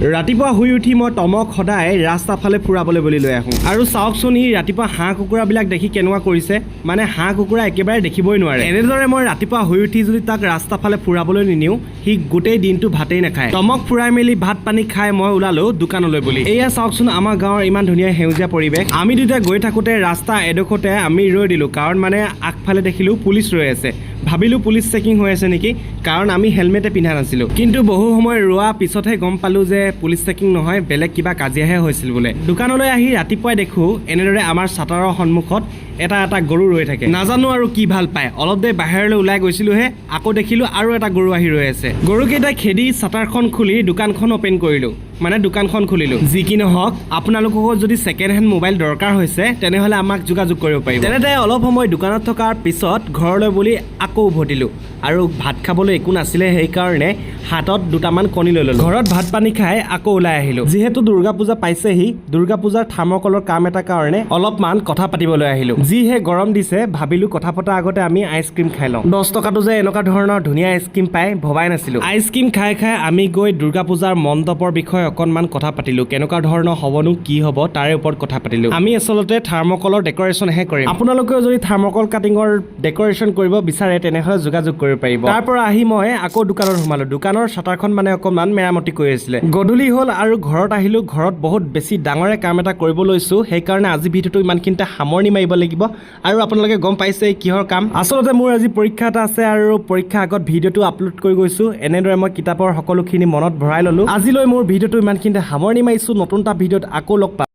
ৰাতিপুৱা শুই উঠি মই টমক সদায় ৰাস্তা ফালে ফুৰাবলৈ বুলি লৈ আহোঁ আৰু চাওকচোন ই ৰাতিপুৱা হাঁহ কুকুৰাবিলাক দেখি কেনেকুৱা কৰিছে মানে হাঁহ কুকুৰা একেবাৰে দেখিবই নোৱাৰে এনেদৰে মই ৰাতিপুৱা শুই উঠি যদি তাক ৰাস্তা ফালে ফুৰাবলৈ নিনিওঁ সি গোটেই দিনটো ভাতেই নাখায় টমক ফুৰাই মেলি ভাত পানী খাই মই ওলালো দোকানলৈ বুলি এয়া চাওকচোন আমাৰ গাঁৱৰ ইমান ধুনীয়া সেউজীয়া পৰিৱেশ আমি দুটা গৈ থাকোঁতে ৰাস্তা এডোখৰতে আমি ৰৈ দিলোঁ কাৰণ মানে আগফালে দেখিলোঁ পুলিচ ৰৈ আছে ভাবিলোঁ পুলিচ চেকিং হৈ আছে নেকি কাৰণ আমি হেলমেটে পিন্ধা নাছিলোঁ কিন্তু বহু সময় ৰোৱা পিছতহে গম পালোঁ যে পুলিচ চেকিং নহয় বেলেগ কিবা কাজিয়াহে হৈছিল বোলে দোকানলৈ আহি ৰাতিপুৱাই দেখোঁ এনেদৰে আমাৰ চাটাৰৰ সন্মুখত এটা গৰু ৰৈ থাকে নাজানো আৰু কি ভাল পায় অলপ দেৰি বাহিৰলৈ ওলাই গৈছিলোঁহে আকৌ দেখিলোঁ আৰু এটা গৰু আহি ৰৈ আছে গৰুকেইটা খেদি চাটাৰখন খুলি দোকানখন অপেন কৰিলোঁ মানে দোকানখন খুলিলোঁ যি কি নহওক আপোনালোককো যদি ছেকেণ্ড হেণ্ড মোবাইল দৰকাৰ হৈছে তেনেহ'লে আমাক যোগাযোগ কৰিব পাৰিব তেনেতে অলপ সময় দোকানত থকাৰ পিছত ঘৰলৈ বুলি আকৌ উভতিলোঁ আৰু ভাত খাবলৈ একো নাছিলে সেইকাৰণে হাতত দুটামান কণী লৈ ল'লোঁ ঘৰত ভাত পানী খাই আকৌ ওলাই আহিলোঁ যিহেতু দুৰ্গা পূজা পাইছেহি দুৰ্গা পূজাৰ থাৰ্মকলৰ কাম এটা কাৰণে অলপমান কথা পাতিবলৈ আহিলোঁ যিহে গৰম দিছে ভাবিলোঁ কথা পতাৰ আগতে আমি আইচক্ৰীম খাই লওঁ 10 টকাটো যে এনেকুৱা ধৰণৰ ধুনীয়া আইচক্ৰীম পায় ভবাই নাছিলোঁ আইচক্ৰীম খাই খাই আমি গৈ দুৰ্গা পূজাৰ মণ্ডপৰ বিষয়ে অকণমান কথা পাতিলোঁ কেনেকুৱা ধৰণৰ হ'বনো কি হ'ব তাৰে ওপৰত কথা পাতিলোঁ আমি আচলতে থাৰ্মকলৰ ডেক'ৰেশ্যনহে কৰিম আপোনালোকেও যদি থাৰ্মকল কাটিঙৰ ডেক'ৰেশ্যন কৰিব বিচাৰে তেনেহ'লে যোগাযোগ কৰিব পাৰিব তাৰ পৰা আহি মই আকৌ দোকানত সোমালোঁ দোকানৰ শ্বাটাৰখন মানে অকণমান মেৰামতি কৰি আছিলে গধূলি হ'ল আৰু ঘৰত আহিলোঁ ঘৰত বহুত বেছি ডাঙৰে কাম এটা কৰিব লৈছোঁ সেইকাৰণে আজি ভিডিঅ'টো ইমানখিনিতে সামৰণি মাৰিব লাগিব আৰু আপোনালোকে গম পাইছে কিহৰ কাম আচলতে মোৰ আজি পৰীক্ষা এটা আছে আৰু পৰীক্ষা আগত ভিডিঅ'টো আপলোড কৰি গৈছোঁ এনেদৰে মই কিতাপৰ সকলোখিনি মনত ভৰাই ল'লোঁ আজিলৈ মোৰ ভিডিঅ'টো ইমানখিনিতে সামৰণি মাৰিছোঁ নতুন এটা ভিডিঅ'ত আকৌ লগ পাম